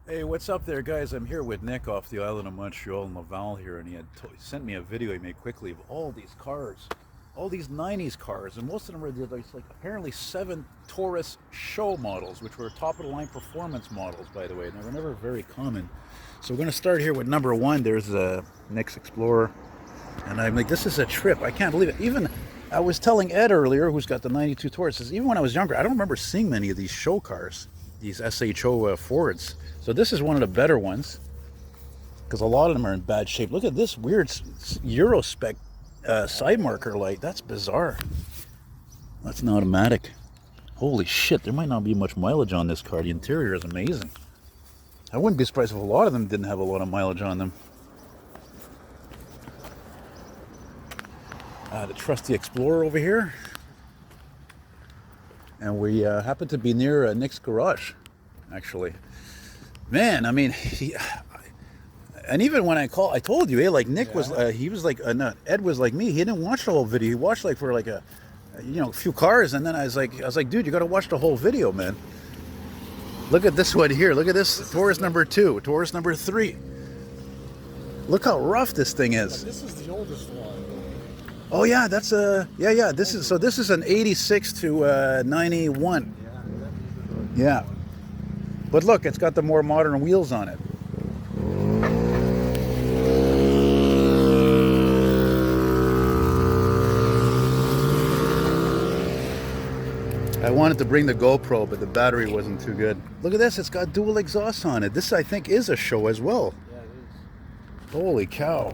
Hey, what's up there, guys? I'm here with Nick off the island of Montreal in Laval here, and he had sent me a video he made quickly of all these cars, all these 90s cars, and most of them were like apparently seven Taurus show models, which were top of the line performance models, by the way, and they were never very common. So we're going to start here with number one. There's Nick's Explorer, and I'm like, this is a trip. I can't believe it. Even I was telling Ed earlier, who's got the 92 Taurus, says, even when I was younger, I don't remember seeing many of these show cars, these SHO Fords. So this is one of the better ones because a lot of them are in bad shape. Look at this weird Euro spec side marker light. That's bizarre. That's an automatic. Holy shit, there might not be much mileage on this car. The interior is amazing. I wouldn't be surprised if a lot of them didn't have a lot of mileage on them. The trusty Explorer over here. And we happen to be near Nick's garage, actually. Man, I mean, and even when I told you, like Nick was, he was like, no, Ed was like me. He didn't watch the whole video. He watched like for like a few cars, and then I was like, dude, you got to watch the whole video, man. Look at this one here. Look at this Taurus number 2, Taurus number 3. Look how rough this thing is. This is the oldest one. Oh yeah, that's yeah. This is an 86 to 91. Yeah. But look, it's got the more modern wheels on it. I wanted to bring the GoPro, but the battery wasn't too good. Look at this, it's got dual exhaust on it. This, I think, is a show as well. Yeah, it is. Holy cow.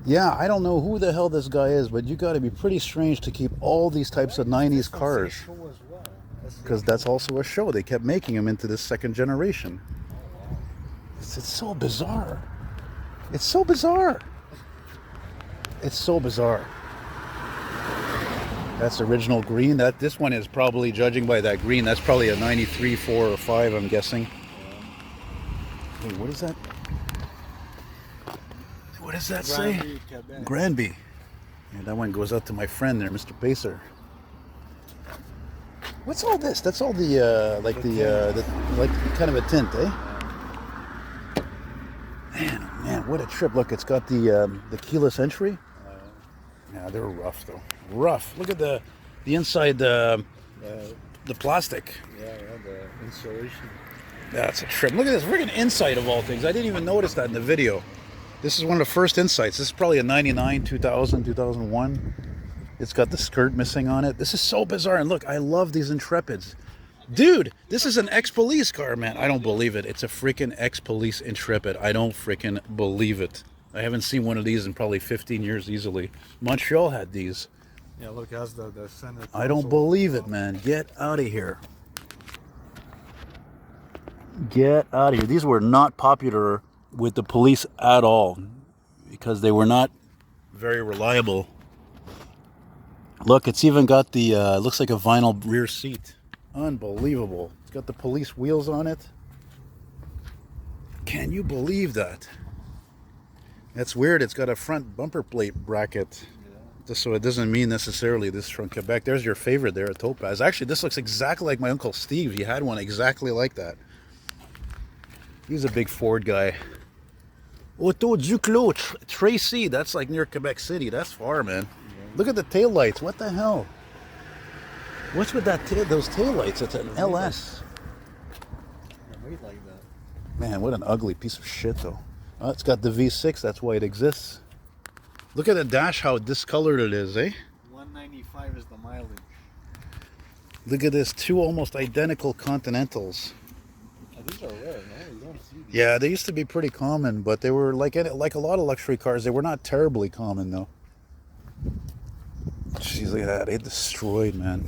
Yeah, I don't know who the hell this guy is, but you got to be pretty strange to keep all these types of 90s cars. Because that's also a show. They kept making them into this second generation. It's so bizarre. It's so bizarre. It's so bizarre. That's original green. This one is probably, judging by that green, that's probably a 93, 4, or 5, I'm guessing. Hey, what is that? What does that say? Granby. Yeah, that one goes out to my friend there, Mr. Pacer. What's all this? That's all the like kind of a tint, eh? Man, what a trip! Look, it's got the keyless entry. Yeah, they're rough though. Rough. Look at the inside, the plastic. Yeah, the insulation. That's a trip. Look at this friggin' insight of all things. I didn't even notice that in the video. This is one of the first insights. This is probably a 99, 2000, 2001. It's got the skirt missing on it. This is so bizarre. And look, I love these Intrepids. Dude, this is an ex-police car, man. I don't believe it. It's a freaking ex-police Intrepid. I don't freaking believe it. I haven't seen one of these in probably 15 years easily. Montreal had these. Yeah, look, that's the center. I don't believe it, man. Get out of here. Get out of here. These were not popular with the police at all because they were not very reliable. Look, it's even got the, looks like a vinyl rear seat. Unbelievable. It's got the police wheels on it. Can you believe that? That's weird. It's got a front bumper plate bracket. Just so it doesn't mean necessarily this is from Quebec. There's your favorite there, a Topaz. Actually, this looks exactly like my Uncle Steve. He had one exactly like that. He's a big Ford guy. Auto Duclos, Tracy. That's like near Quebec City. That's far, man. Look at the tail lights. What the hell? What's with those tail lights? It's an LS. Made like that. Man, what an ugly piece of shit, though. Oh, it's got the V6. That's why it exists. Look at the dash, how discolored it is, eh? 195 is the mileage. Look at this, two almost identical Continentals. These are rare, no? You don't see these. Yeah, they used to be pretty common, but they were like a lot of luxury cars. They were not terribly common, though. Jeez, look at that. They destroyed, man.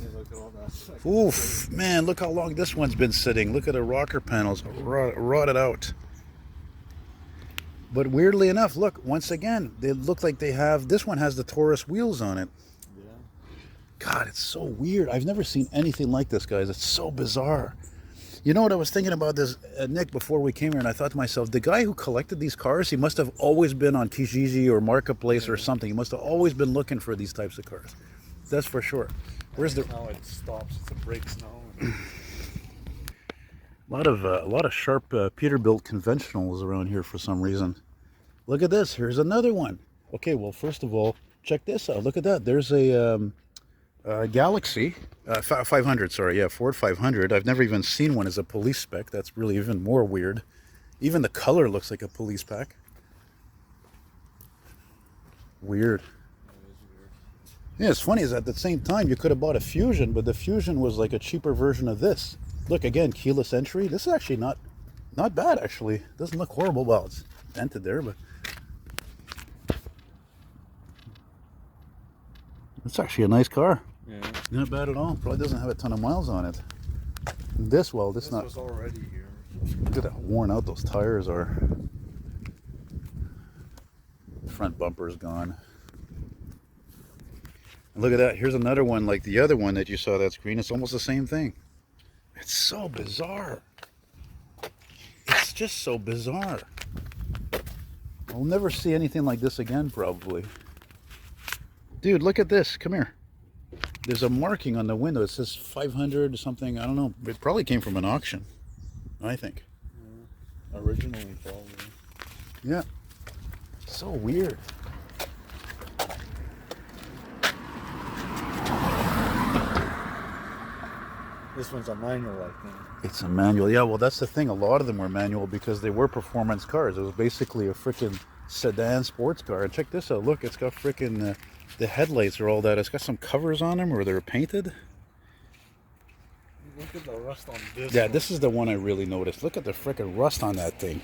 Oof, man, look how long this one's been sitting. Look at the rocker panels, rotted out. But weirdly enough, look, once again, they look like they have, this one has the Taurus wheels on it. Yeah. God, it's so weird. I've never seen anything like this, guys. It's so bizarre. You know what I was thinking about this, Nick, before we came here, and I thought to myself, the guy who collected these cars, he must have always been on Kijiji or Marketplace or something. He must have always been looking for these types of cars. That's for sure. Where's the... Now it stops, it's the brakes now. A lot of sharp Peterbilt conventionals around here for some reason. Look at this. Here's another one. Okay, well, first of all, check this out. Look at that. There's a Galaxy 500. Sorry, yeah, Ford 500. I've never even seen one as a police spec. That's really even more weird. Even the color looks like a police pack. Weird. Yeah, it's funny is at the same time you could have bought a Fusion, but the Fusion was like a cheaper version of this. Look again, keyless entry. This is actually not bad actually. Doesn't look horrible. Well, it's dented there, but it's actually a nice car. Yeah. Not bad at all. Probably doesn't have a ton of miles on it. This not. Was already here. Look at how worn out those tires are. Front bumper's gone. And look at that. Here's another one like the other one that you saw that's green. It's almost the same thing. It's so bizarre. It's just so bizarre. I'll never see anything like this again, probably. Dude, look at this. Come here. There's a marking on the window. It says 500 or something. I don't know. It probably came from an auction, I think. Yeah. Originally, probably. Yeah. So weird. This one's a manual, I think. It's a manual. Yeah, well, that's the thing. A lot of them were manual because they were performance cars. It was basically a freaking sedan sports car. And check this out. Look, it's got freaking the headlights are all that. It's got some covers on them, or they're painted. Look at the rust on this. Yeah, one. this is the one I really noticed. Look at the freaking rust on that thing.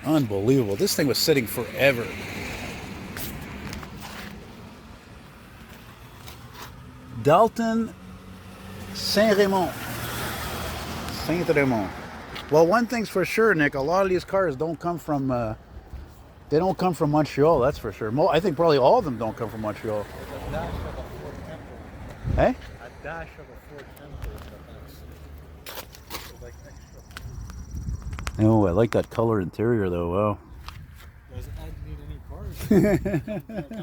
Unbelievable. This thing was sitting forever. Dalton Saint-Raymond. Saint-Raymond. Well, one thing's for sure, Nick. A lot of these cars don't come from they don't come from Montreal, that's for sure. I think probably all of them don't come from Montreal. A dash of a Ford Tempo. Hey? A dash of a Ford Tempo. Like extra. Oh, I like that color interior though. Wow. Doesn't need any parts. Come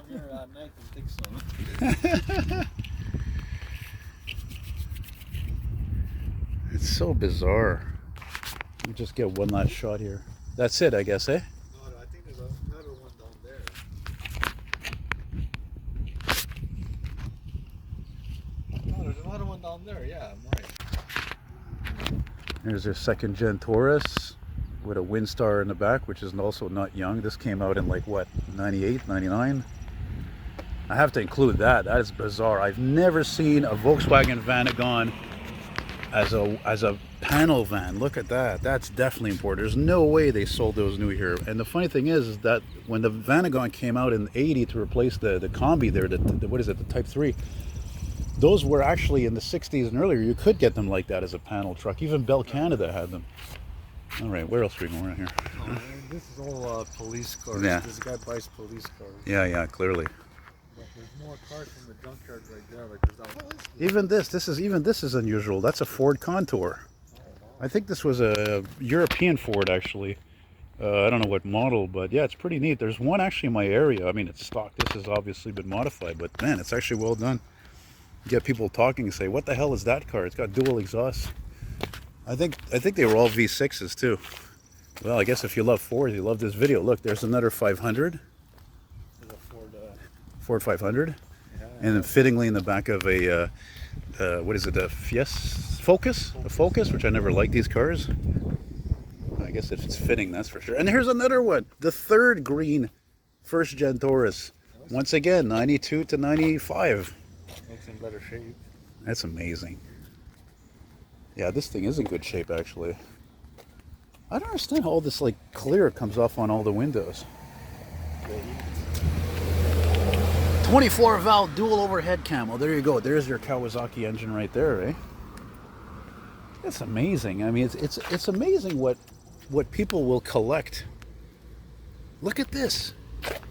here at night and take some. It's so bizarre. Let me just get one last shot here. That's it, I guess, eh? No, I think there's another one down there. No, there's another one down there. Yeah, I'm right. There's their second gen Taurus with a Windstar in the back, which is also not young. This came out in like what, 98, 99? I have to include that. That is bizarre. I've never seen a Volkswagen Vanagon as a panel van. Look at that. That's definitely important. There's no way they sold those new here. And the funny thing is that when the Vanagon came out in '80 to replace the Combi there, the what is it, the Type 3, those were actually in the 60s and earlier. You could get them like that as a panel truck. Even Bell Canada had them. All right, where else are we going around here? Oh, this is all police cars. Yeah. This guy buys police cars. Yeah, clearly. But there's more cars from the junkyard right there. Like there's that one. Even this is unusual. That's a Ford Contour. I think this was a European Ford actually. I don't know what model, but yeah, it's pretty neat. There's one actually in my area. I mean, it's stock. This has obviously been modified, but man, it's actually well done. You get people talking and say, "What the hell is that car? It's got dual exhaust." I think they were all V6s too. Well, I guess if you love Ford, you love this video. Look, there's another 500. There's a Ford 500. yeah, And then fittingly in the back of a what is it, a Focus? A Focus, which I never liked these cars. I guess if it's fitting, that's for sure. And here's another one, the third green first gen Taurus. Once again, 92 to 95. Makes in better shape. That's amazing. Yeah, this thing is in good shape actually. I don't understand how all this like clear comes off on all the windows. 24 valve dual overhead cam. Well, there you go. There's your Kawasaki engine right there, eh? That's amazing. I mean, it's amazing what people will collect. Look at this.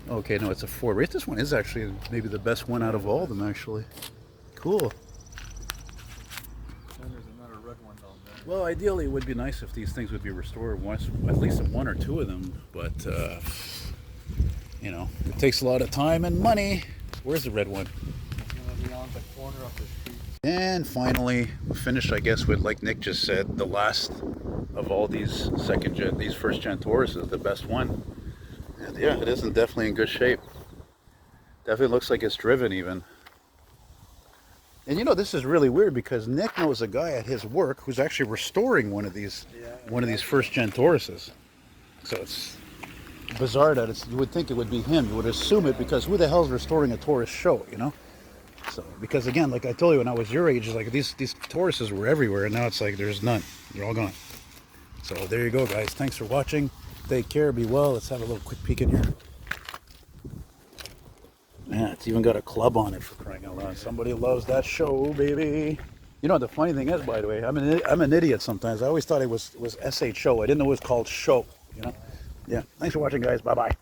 Okay, no, it's a Ford. Right, this one is actually maybe the best one out of all of them, actually. Cool. And there's another red one down there. Well, ideally, it would be nice if these things would be restored once, at least one or two of them. But you know, it takes a lot of time and money. Where's the red one? It's gonna be on the corner of the street. And finally, we finished, I guess, with, like Nick just said, the last of all these these first gen Taurus is the best one. And yeah, it isn't definitely in good shape. Definitely looks like it's driven even. And you know, this is really weird because Nick knows a guy at his work who's actually restoring one of these first gen Tauruses. So it's bizarre that you would think it would be him. You would assume it because who the hell's restoring a Taurus show, you know? So, because again, like I told you when I was your age, like these Tauruses were everywhere, and now it's like there's none. They're all gone. So there you go, guys. Thanks for watching. Take care. Be well. Let's have a little quick peek in here. Yeah, it's even got a club on it, for crying out loud. Somebody loves that show, baby. You know, the funny thing is, by the way, I'm an idiot sometimes. I always thought it was SHO. I didn't know it was called show, you know? Yeah. Thanks for watching, guys. Bye-bye.